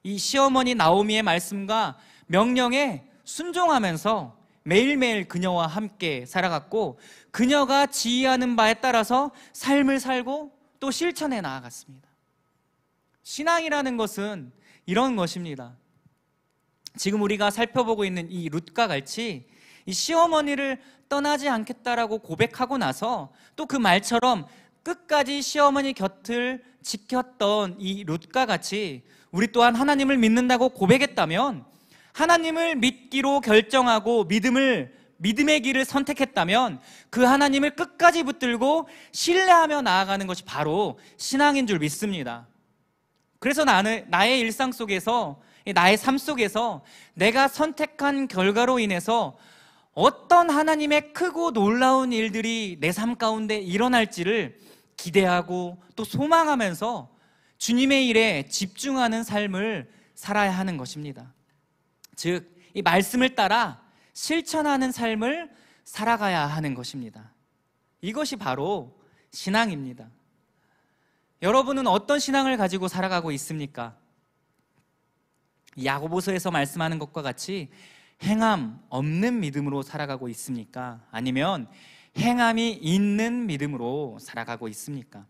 이 시어머니 나오미의 말씀과 명령에 순종하면서 매일매일 그녀와 함께 살아갔고 그녀가 지휘하는 바에 따라서 삶을 살고 또 실천해 나아갔습니다. 신앙이라는 것은 이런 것입니다. 지금 우리가 살펴보고 있는 이 룻과 같이 이 시어머니를 떠나지 않겠다라고 고백하고 나서 또 그 말처럼 끝까지 시어머니 곁을 지켰던 이 룻과 같이 우리 또한 하나님을 믿는다고 고백했다면, 하나님을 믿기로 결정하고 믿음의 길을 선택했다면 그 하나님을 끝까지 붙들고 신뢰하며 나아가는 것이 바로 신앙인 줄 믿습니다. 그래서 나의 일상 속에서, 나의 삶 속에서 내가 선택한 결과로 인해서 어떤 하나님의 크고 놀라운 일들이 내 삶 가운데 일어날지를 기대하고 또 소망하면서 주님의 일에 집중하는 삶을 살아야 하는 것입니다. 즉, 이 말씀을 따라 실천하는 삶을 살아가야 하는 것입니다. 이것이 바로 신앙입니다. 여러분은 어떤 신앙을 가지고 살아가고 있습니까? 야고보서에서 말씀하는 것과 같이 행함 없는 믿음으로 살아가고 있습니까? 아니면 행함이 있는 믿음으로 살아가고 있습니까?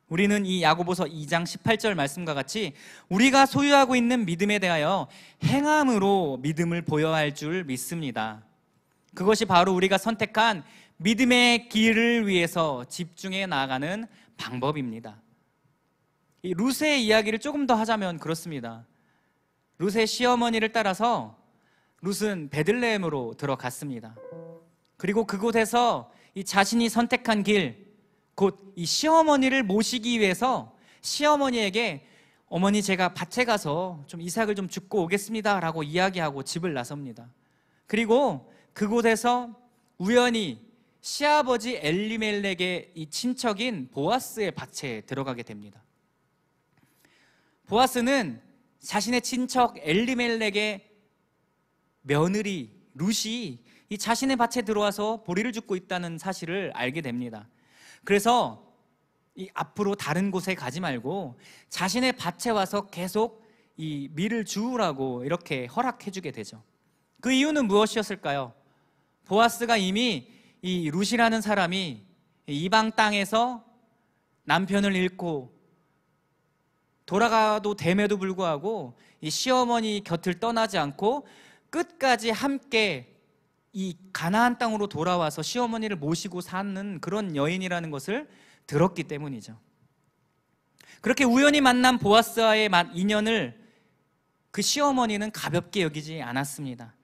우리는 이 야고보서 2장 18절 말씀과 같이 우리가 소유하고 있는 믿음에 대하여 행함으로 믿음을 보여야 할 줄 믿습니다. 그것이 바로 우리가 선택한 믿음의 길을 위해서 집중해 나아가는 방법입니다. 이 룻의 이야기를 조금 더 하자면 그렇습니다. 룻의 시어머니를 따라서 룻은 베들레헴으로 들어갔습니다. 그리고 그곳에서 이 자신이 선택한 길, 곧 이 시어머니를 모시기 위해서 시어머니에게 어머니 제가 밭에 가서 좀 이삭을 좀 줍고 오겠습니다 라고 이야기하고 집을 나섭니다. 그리고 그곳에서 우연히 시아버지 엘리멜렉의 이 친척인 보아스의 밭에 들어가게 됩니다. 보아스는 자신의 친척 엘리멜렉의 며느리 룻이 이 자신의 밭에 들어와서 보리를 줍고 있다는 사실을 알게 됩니다. 그래서 이 앞으로 다른 곳에 가지 말고 자신의 밭에 와서 계속 이 밀을 주우라고 이렇게 허락해 주게 되죠. 그 이유는 무엇이었을까요? 보아스가 이미 이 룻이라는 사람이 이방 땅에서 남편을 잃고 돌아가도 됨에도 불구하고 이 시어머니 곁을 떠나지 않고 끝까지 함께 이 가나안 땅으로 돌아와서 시어머니를 모시고 사는 그런 여인이라는 것을 들었기 때문이죠. 그렇게 우연히 만난 보아스와의 인연을 그 시어머니는 가볍게 여기지 않았습니다.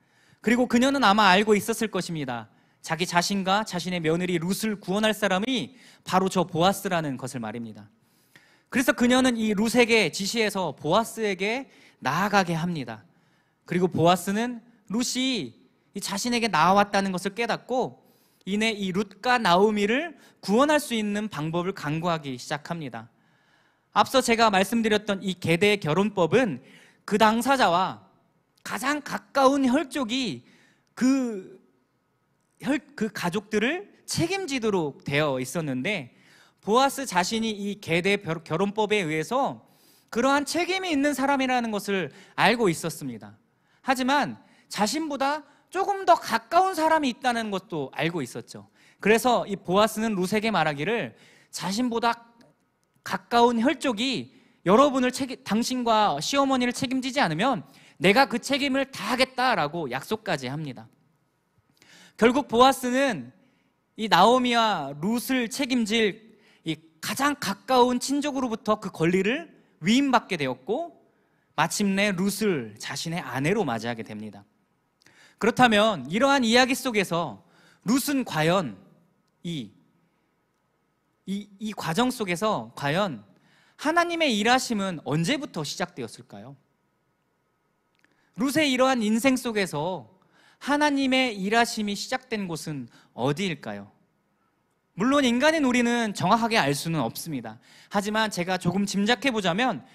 그리고 그녀는 아마 알고 있었을 것입니다. 자기 자신과 자신의 며느리 룻을 구원할 사람이 바로 저 보아스라는 것을 말입니다. 그래서 그녀는 이 룻에게 지시해서 보아스에게 나아가게 합니다. 그리고 보아스는 룻이 자신에게 나아왔다는 것을 깨닫고 이내 이 룻과 나오미를 구원할 수 있는 방법을 강구하기 시작합니다. 앞서 제가 말씀드렸던 이 계대 결혼법은 그 당사자와 가장 가까운 혈족이 그 가족들을 책임지도록 되어 있었는데, 보아스 자신이 이 계대 결혼법에 의해서 그러한 책임이 있는 사람이라는 것을 알고 있었습니다. 하지만 자신보다 조금 더 가까운 사람이 있다는 것도 알고 있었죠. 그래서 이 보아스는 룻에게 말하기를 자신보다 가까운 혈족이 여러분을 당신과 시어머니를 책임지지 않으면 내가 그 책임을 다하겠다라고 약속까지 합니다. 결국 보아스는 이 나오미와 룻을 책임질 이 가장 가까운 친족으로부터 그 권리를 위임받게 되었고, 마침내 룻을 자신의 아내로 맞이하게 됩니다. 그렇다면 이러한 이야기 속에서 룻은 과연 이 과정 속에서 과연 하나님의 일하심은 언제부터 시작되었을까요? 룻의 이러한 인생 속에서 하나님의 일하심이 시작된 곳은 어디일까요? 물론 인간인 우리는 정확하게 알 수는 없습니다. 하지만 제가 조금 짐작해보자면,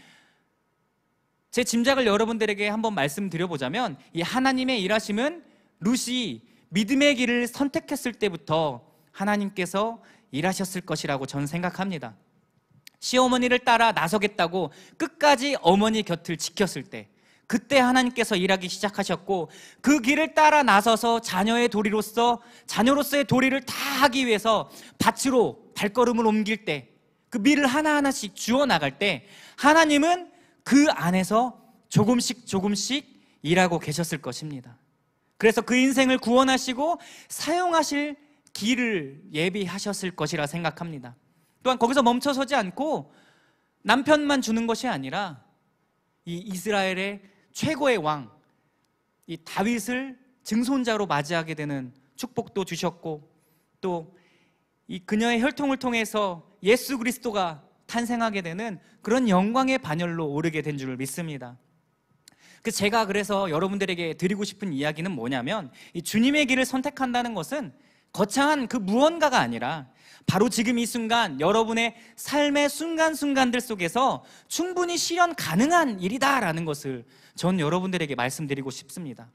제 짐작을 여러분들에게 한번 말씀드려보자면, 이 하나님의 일하심은 룻이 믿음의 길을 선택했을 때부터 하나님께서 일하셨을 것이라고 저는 생각합니다. 시어머니를 따라 나서겠다고 끝까지 어머니 곁을 지켰을 때, 그때 하나님께서 일하기 시작하셨고, 그 길을 따라 나서서 자녀로서의 도리를 다 하기 위해서 밭으로 발걸음을 옮길 때, 그 밀을 하나하나씩 주워 나갈 때 하나님은 그 안에서 조금씩 일하고 계셨을 것입니다. 그래서 그 인생을 구원하시고 사용하실 길을 예비하셨을 것이라 생각합니다. 또한 거기서 멈춰서지 않고 남편만 주는 것이 아니라 이 이스라엘의 최고의 왕, 이 다윗을 증손자로 맞이하게 되는 축복도 주셨고, 또 이 그녀의 혈통을 통해서 예수 그리스도가 탄생하게 되는 그런 영광의 반열로 오르게 된 줄 믿습니다. 제가 그래서 여러분들에게 드리고 싶은 이야기는 뭐냐면, 이 주님의 길을 선택한다는 것은 거창한 그 무언가가 아니라 바로 지금 이 순간 여러분의 삶의 순간순간들 속에서 충분히 실현 가능한 일이다라는 것을 전 여러분들에게 말씀드리고 싶습니다.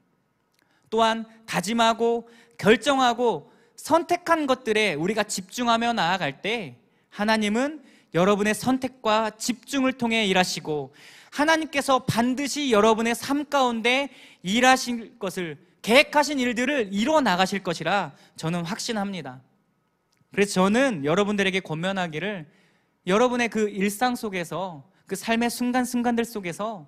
또한 다짐하고 결정하고 선택한 것들에 우리가 집중하며 나아갈 때 하나님은 여러분의 선택과 집중을 통해 일하시고, 하나님께서 반드시 여러분의 삶 가운데 일하실 것을, 계획하신 일들을 이뤄 나가실 것이라 저는 확신합니다. 그래서 저는 여러분들에게 권면하기를, 여러분의 그 일상 속에서, 그 삶의 순간순간들 속에서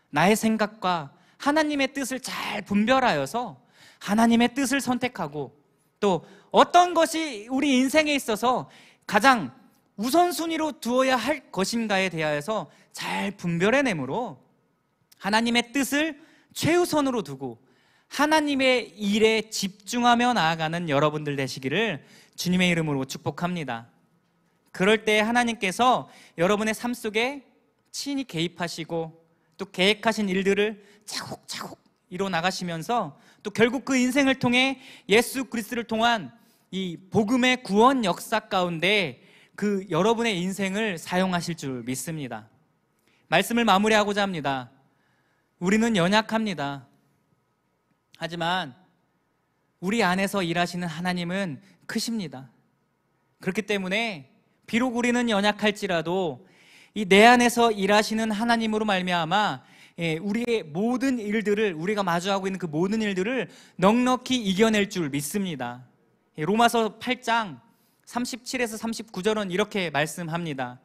나의 생각과 하나님의 뜻을 잘 분별하여서 하나님의 뜻을 선택하고, 또 어떤 것이 우리 인생에 있어서 가장 우선순위로 두어야 할 것인가에 대하여서 잘 분별해내므로 하나님의 뜻을 최우선으로 두고 하나님의 일에 집중하며 나아가는 여러분들 되시기를 주님의 이름으로 축복합니다. 그럴 때 하나님께서 여러분의 삶 속에 친히 개입하시고, 또 계획하신 일들을 차곡차곡 이뤄 나가시면서, 또 결국 그 인생을 통해 예수 그리스도를 통한 이 복음의 구원 역사 가운데 그 여러분의 인생을 사용하실 줄 믿습니다. 말씀을 마무리하고자 합니다. 우리는 연약합니다. 하지만 우리 안에서 일하시는 하나님은 크십니다. 그렇기 때문에 비록 우리는 연약할지라도 이 내 안에서 일하시는 하나님으로 말미암아 우리의 모든 일들을, 우리가 마주하고 있는 그 모든 일들을 넉넉히 이겨낼 줄 믿습니다. 로마서 8장 37에서 39절은 이렇게 말씀합니다.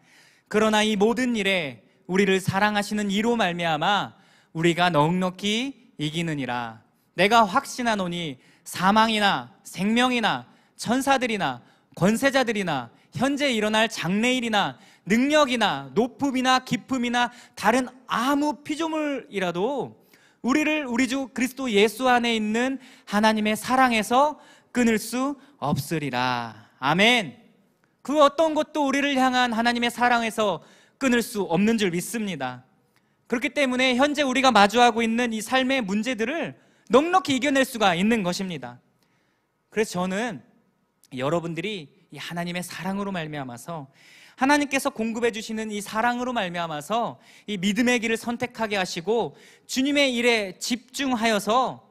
그러나 이 모든 일에 우리를 사랑하시는 이로 말미암아 우리가 넉넉히 이기느니라. 내가 확신하노니 사망이나 생명이나 천사들이나 권세자들이나 현재 일어날 장래일이나 능력이나 높음이나 깊음이나 다른 아무 피조물이라도 우리를 우리 주 그리스도 예수 안에 있는 하나님의 사랑에서 끊을 수 없으리라. 아멘. 그 어떤 것도 우리를 향한 하나님의 사랑에서 끊을 수 없는 줄 믿습니다. 그렇기 때문에 현재 우리가 마주하고 있는 이 삶의 문제들을 넉넉히 이겨낼 수가 있는 것입니다. 그래서 저는 여러분들이 이 하나님의 사랑으로 말미암아서, 하나님께서 공급해 주시는 이 사랑으로 말미암아서 이 믿음의 길을 선택하게 하시고 주님의 일에 집중하여서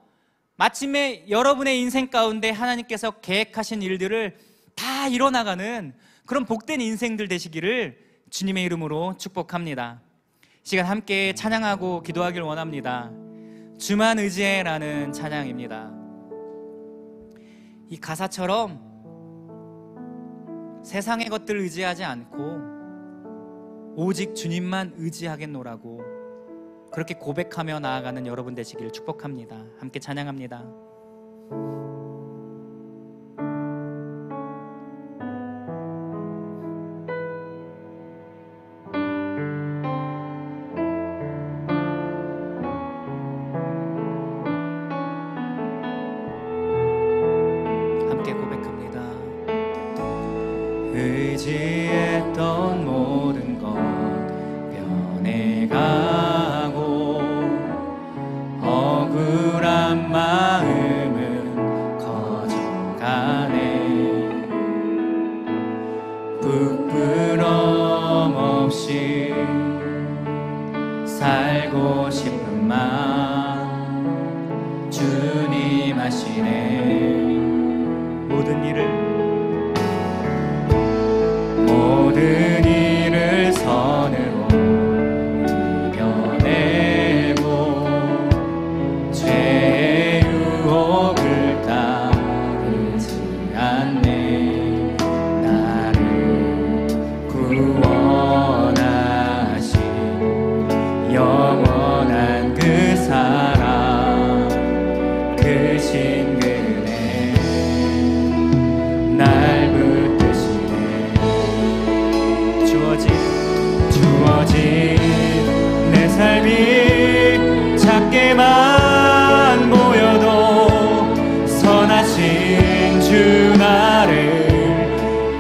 마침내 여러분의 인생 가운데 하나님께서 계획하신 일들을 다 이뤄나가는 그런 복된 인생들 되시기를 주님의 이름으로 축복합니다. 이 시간 함께 찬양하고 기도하길 원합니다. 주만 의지해라는 찬양입니다. 이 가사처럼 세상의 것들을 의지하지 않고 오직 주님만 의지하겠노라고, 그렇게 고백하며 나아가는 여러분 되시길 축복합니다. 함께 찬양합니다. 함께 고백합니다. 의지했던 모든 것 변해가고 억울한 마음은 커져가네. 부끄럼 없이 살고 싶은 마음 주님 아시네. 모든 일을 선으로 이겨내고 죄의 유혹을 따르지 않네. 나를 구원하신 영원한 그 사랑 크신 그네 날 붙드시네. 주어진 내 삶이 작게만 보여도 선하신 주 나를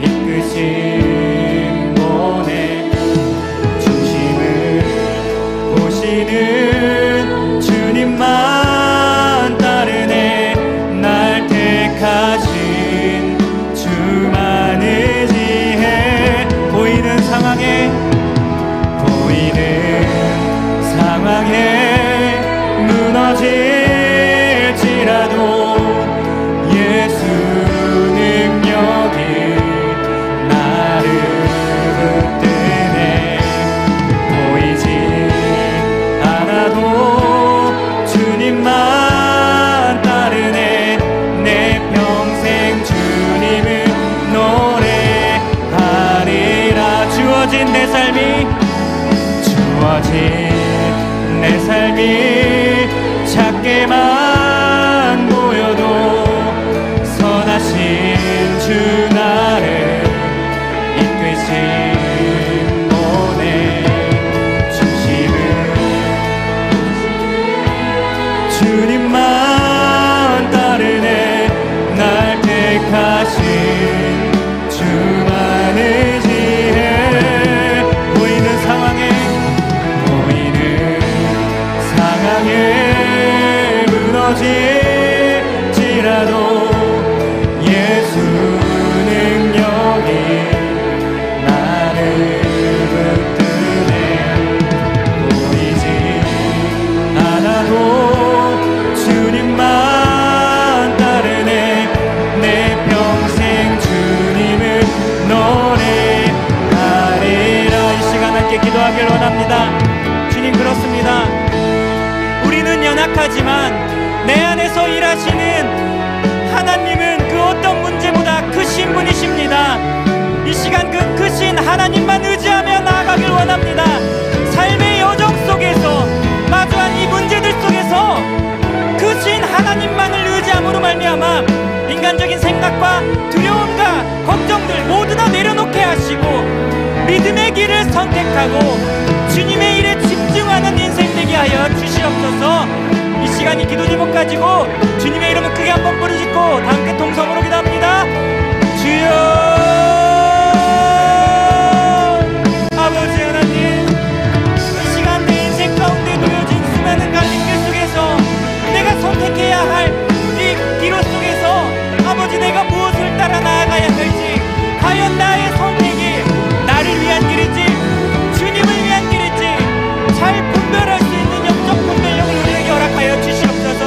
이끄신 분의 중심을 보시는 주님만 따르네. 날 택하신 주만 의지해. 보이는 상황에 무너질지라도 예수 능력이 나를 붙드네. 보이지 않아도 주님만 따르네. 내 평생 주님을 노래하리라. 주어진 내 삶이 작게만 보여도 선하신 주 나를 이끄신 분의 중심을 주님만 따르네. 날 택하신 주만 의지해. 보이는 상황에 무너질지라도 예수 능력이 나를 붙드네. 보이지 않아도 주님만 따르네. 내 평생 주님을 노래하리라. 이 시간 함께 기도하길 원합니다. 주님, 그렇습니다. 우리는 연약하지만 내 안에서 일하시는 하나님은 그 어떤 문제보다 크신 분이십니다. 이 시간 그 크신 하나님만 의지하며 나아가길 원합니다. 삶의 여정 속에서 마주한 이 문제들 속에서 크신 하나님만을 의지함으로 말미암아 인간적인 생각과 두려움과 걱정들 모두 다 내려놓게 하시고 믿음의 길을 선택하고 주님의 일에 집중하는 인생 되게 하여 주시옵소서. 이 시간이 기도 제목 가지고 주님의 이름을 크게 한번 부르짖고 다 함께 동성으로 기도합니다. 주여, 아버지 하나님, 이 시간 내 인생 가운데 놓여진 수많은 갈림길 속에서 내가 선택해야 할 이 기로 속에서 아버지 내가 무엇을 따라 나아가야 할지, 과연 나의 선택이 나를 위한 길인지 주님을 위한 길인지 잘 분별할 수 있는 영적 분별력을 우리에게 허락하여 주시옵소서.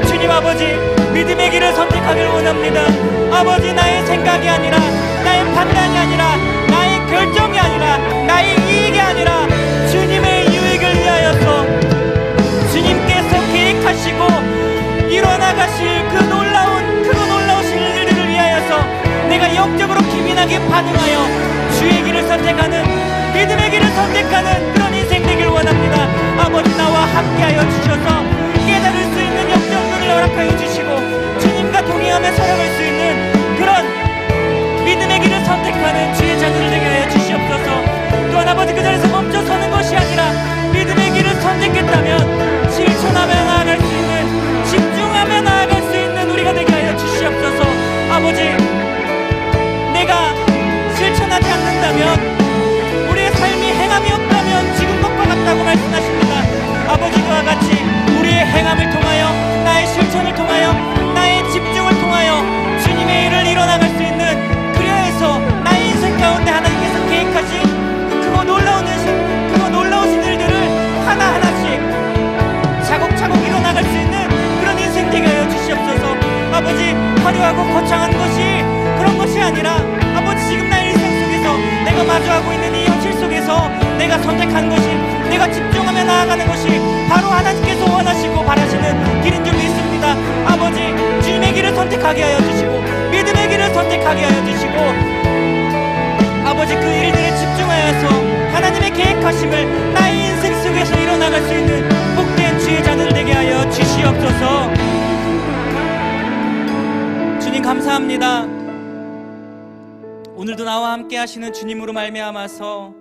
주님 아버지, 믿음의 길을 선택하길 원합니다. 아버지, 나의 생각이 아니라, 나의 판단이 아니라, 나의 결정이 아니라, 나의 이익이 아니라 주님의 유익을 위하여서 주님께서 계획하시고 일어나가실 그 놀라우신 일들을 위하여서 내가 영적으로 기민하게 반응하여 주의 길을 선택하는, 믿음의 길을 선택하는 그런 인생 되길 원합니다. 아버지, 나와 함께하여 주셔서 깨달을 수 있는 영적 눈을 허락하여 주시고 주님과 동행하며 살아갈 수 있는 그런 믿음의 길을 선택하는 주의 자녀를 되게 하여 주시옵소서. 또한 아버지, 그 자리에서 멈춰 서는 것이 아니라 믿음의 길을 선택했다면 실천하며 나아갈 수 있는, 집중하며 나아갈 수 있는 우리가 되게 하여 주시옵소서. 아버지, 내가 실천하지 않는다면, 우리의 삶이 행함이 없다면 지금 것과 같다고 말씀하십니다. 아버지, 그와 같이 우리의 행함을 통하여, 나의 실천을 통하여, 나의 집중을 통하여 주님의 일을 이뤄나갈 수 있는, 그리하여서 나의 인생 가운데 하나님께서 계획하신 그거 놀라우신 일들을 하나하나씩 차곡차곡 이뤄나갈 수 있는 그런 인생 되게 하여 주시옵소서. 아버지, 화려하고 거창한 것이 그런 것이 아니라, 아버지, 지금 나의 인생 속에서 내가 마주하고 있는 이 현실 속에서 내가 선택한 것이, 내가 집중하며 나아가는 것이 바로 하나님께서 원하시고 바라시는 길인 줄 믿습니다. 아버지, 주님의 길을 선택하게 하여 주시고 믿음의 길을 선택하게 하여 주시고, 아버지, 그 일들에 집중하여서 하나님의 계획하심을 나의 인생 속에서 이뤄나갈 수 있는 복된 주의 자들 되게 하여 주시옵소서. 주님, 감사합니다. 오늘도 나와 함께 하시는 주님으로 말미암아서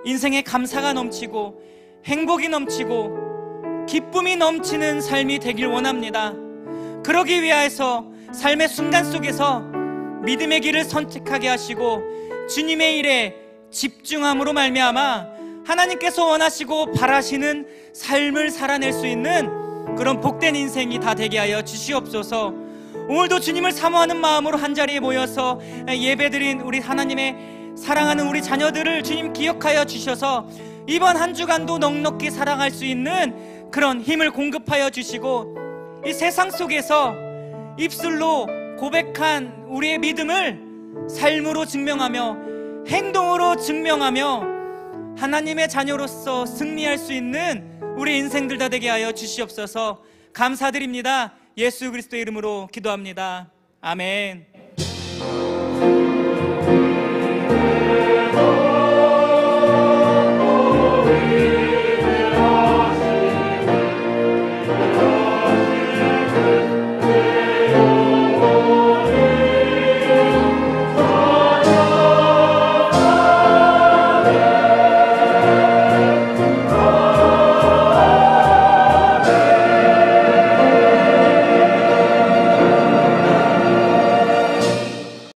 인생에 감사가 넘치고 행복이 넘치고 기쁨이 넘치는 삶이 되길 원합니다. 그러기 위하여서 삶의 순간 속에서 믿음의 길을 선택하게 하시고 주님의 일에 집중함으로 말미암아 하나님께서 원하시고 바라시는 삶을 살아낼 수 있는 그런 복된 인생이 다 되게 하여 주시옵소서. 오늘도 주님을 사모하는 마음으로 한자리에 모여서 예배드린 우리 하나님의 사랑하는 우리 자녀들을 주님 기억하여 주셔서 이번 한 주간도 넉넉히 사랑할 수 있는 그런 힘을 공급하여 주시고, 이 세상 속에서 입술로 고백한 우리의 믿음을 삶으로 증명하며 행동으로 증명하며 하나님의 자녀로서 승리할 수 있는 우리 인생들 다 되게 하여 주시옵소서. 감사드립니다. 예수 그리스도의 이름으로 기도합니다. 아멘.